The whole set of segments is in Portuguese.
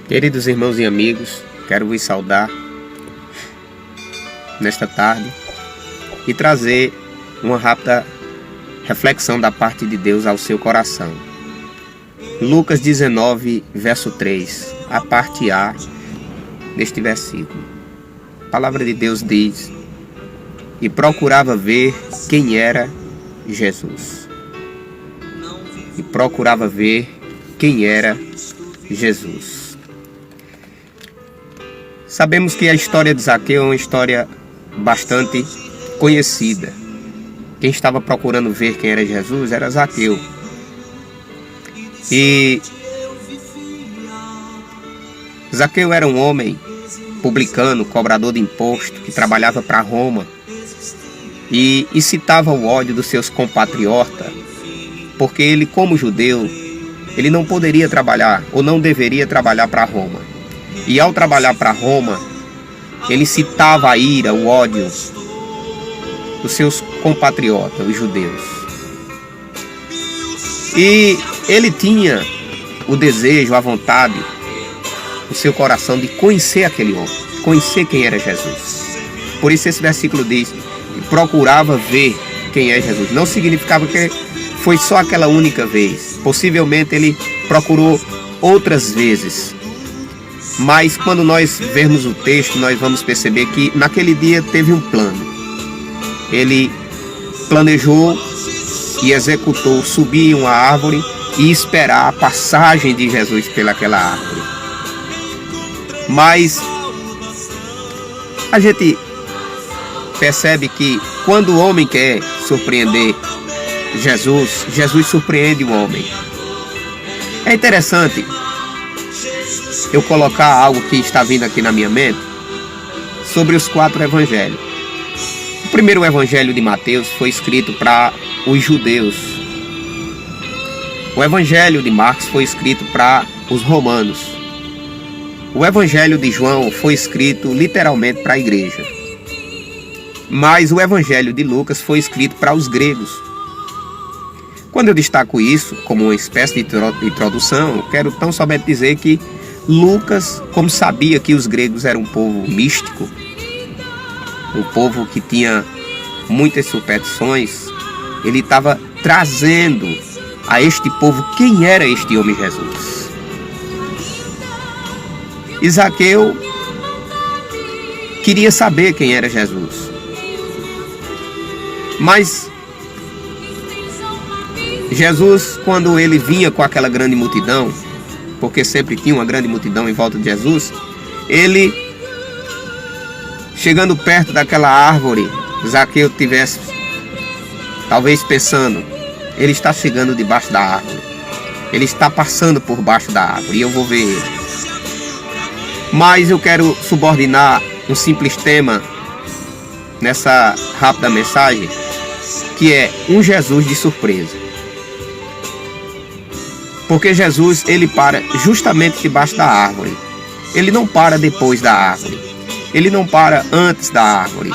Queridos irmãos e amigos, quero vos saudar nesta tarde e trazer uma rápida reflexão da parte de Deus ao seu coração. Lucas 19, verso 3, a parte A deste versículo. A palavra de Deus diz: e procurava ver quem era Jesus. E procurava ver quem era Jesus. Sabemos que a história de Zaqueu é uma história bastante conhecida. Quem estava procurando ver quem era Jesus era Zaqueu. E Zaqueu era um homem publicano, cobrador de imposto, que trabalhava para Roma e incitava o ódio dos seus compatriotas, porque ele, como judeu, ele não poderia trabalhar ou não deveria trabalhar para Roma. E ao trabalhar para Roma, ele incitava a ira, o ódio dos seus compatriotas, os judeus. E ele tinha o desejo, a vontade, o seu coração de conhecer aquele homem, conhecer quem era Jesus. Por isso esse versículo diz que procurava ver quem é Jesus. Não significava que foi só aquela única vez. Possivelmente ele procurou outras vezes. Mas quando nós vermos o texto, nós vamos perceber que naquele dia teve um plano. Ele planejou e executou subir em uma árvore e esperar a passagem de Jesus pelaquela árvore. Mas a gente percebe que quando o homem quer surpreender Jesus, Jesus surpreende o homem. É interessante eu colocar algo que está vindo aqui na minha mente sobre os 4 evangelhos. O primeiro evangelho de Mateus foi escrito para os judeus. O evangelho de Marcos foi escrito para os romanos. O evangelho de João foi escrito literalmente para a igreja. Mas o evangelho de Lucas foi escrito para os gregos. Quando eu destaco isso como uma espécie de introdução, eu quero tão somente dizer que Lucas, como sabia que os gregos eram um povo místico, um povo que tinha muitas superstições, ele estava trazendo a este povo quem era este homem Jesus. Zaqueu queria saber quem era Jesus. Mas Jesus, quando ele vinha com aquela grande multidão, porque sempre tinha uma grande multidão em volta de Jesus, ele, chegando perto daquela árvore, Zaqueu tivesse talvez pensando: ele está chegando debaixo da árvore, ele está passando por baixo da árvore e eu vou ver ele. Mas eu quero subordinar um simples tema nessa rápida mensagem, que é um Jesus de surpresa. Porque Jesus, ele para justamente debaixo da árvore. Ele não para depois da árvore. Ele não para antes da árvore.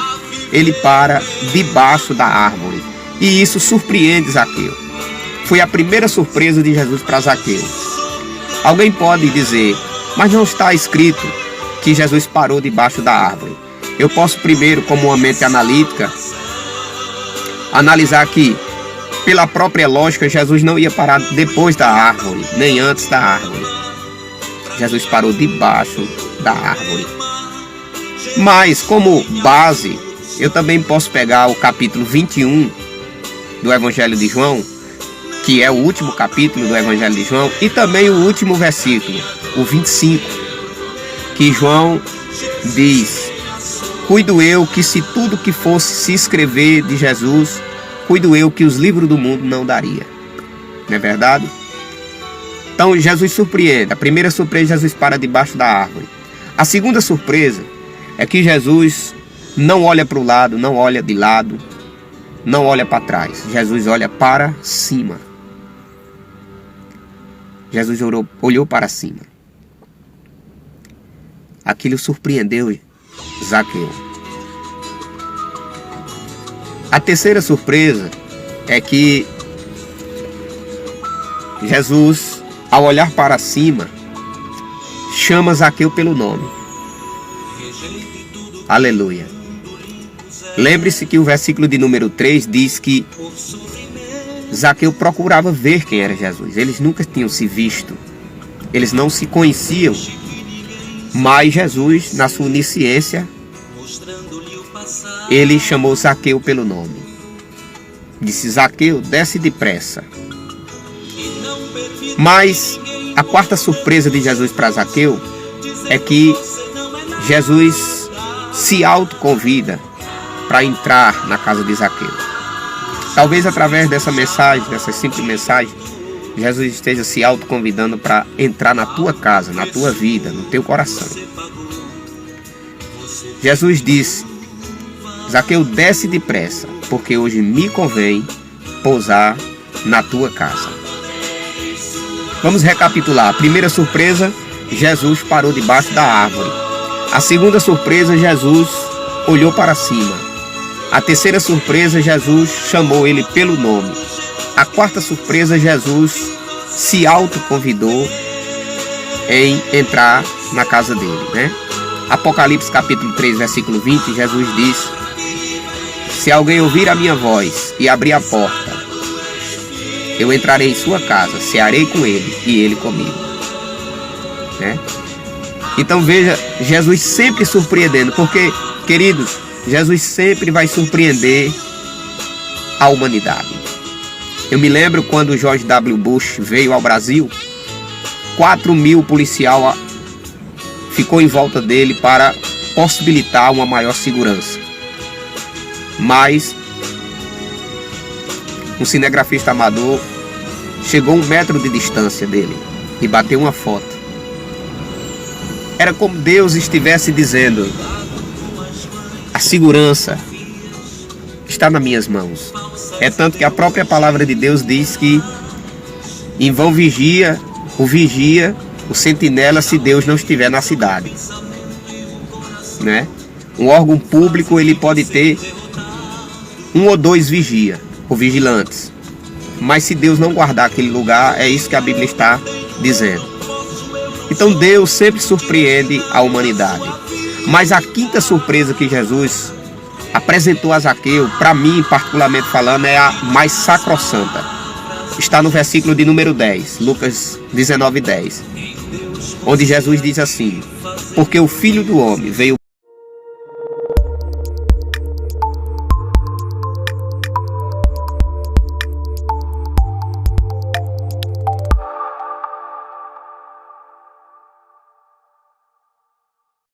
Ele para debaixo da árvore. E isso surpreende Zaqueu. Foi a primeira surpresa de Jesus para Zaqueu. Alguém pode dizer: mas não está escrito que Jesus parou debaixo da árvore. Eu posso primeiro, como uma mente analítica, analisar que, pela própria lógica, Jesus não ia parar depois da árvore, nem antes da árvore. Jesus parou debaixo da árvore. Mas, como base, eu também posso pegar o capítulo 21 do Evangelho de João, que é o último capítulo do Evangelho de João, e também o último versículo, o 25, que João diz: cuido eu que se tudo que fosse se escrever de Jesus, cuido eu que os livros do mundo não daria. Não é verdade? Então Jesus surpreende. A primeira surpresa, Jesus para debaixo da árvore. A segunda surpresa é que Jesus não olha para o lado, não olha de lado, não olha para trás. Jesus olha para cima. Jesus olhou para cima. Aquilo surpreendeu Zaqueu. A terceira surpresa é que Jesus, ao olhar para cima, chama Zaqueu pelo nome. Aleluia. Lembre-se que o versículo de número 3 diz que Zaqueu procurava ver quem era Jesus. Eles nunca tinham se visto. Eles não se conheciam. Mas Jesus, na sua onisciência, ele chamou Zaqueu pelo nome. Disse: Zaqueu, desce depressa. Mas a quarta surpresa de Jesus para Zaqueu é que Jesus se autoconvida para entrar na casa de Zaqueu. Talvez através dessa mensagem, dessa simples mensagem, Jesus esteja se autoconvidando para entrar na tua casa, na tua vida, no teu coração. Jesus disse: Zaqueu, desce depressa, porque hoje me convém pousar na tua casa. Vamos recapitular. A primeira surpresa, Jesus parou debaixo da árvore. A segunda surpresa, Jesus olhou para cima. A terceira surpresa, Jesus chamou ele pelo nome. A quarta surpresa, Jesus se autoconvidou em entrar na casa dele, né? Apocalipse capítulo 3, versículo 20, Jesus diz: se alguém ouvir a minha voz e abrir a porta, eu entrarei em sua casa, cearei com ele e ele comigo, né? Então veja, Jesus sempre surpreendendo, porque, queridos, Jesus sempre vai surpreender a humanidade. Eu me lembro quando George W. Bush veio ao Brasil, 4.000 policiais ficou em volta dele para possibilitar uma maior segurança. Mas um cinegrafista amador chegou a 1 metro de distância dele e bateu uma foto. Era como Deus estivesse dizendo: a segurança está nas minhas mãos. É tanto que a própria palavra de Deus diz que em vão vigia o sentinela se Deus não estiver na cidade, né? Um órgão público, ele pode ter 1 ou 2 vigia ou vigilantes, mas se Deus não guardar aquele lugar, é isso que a Bíblia está dizendo. Então Deus sempre surpreende a humanidade. Mas a quinta surpresa que Jesus apresentou a Zaqueu, para mim particularmente falando, é a mais sacrossanta. Está no versículo de número 10, Lucas 19:10, onde Jesus diz assim: porque o Filho do Homem veio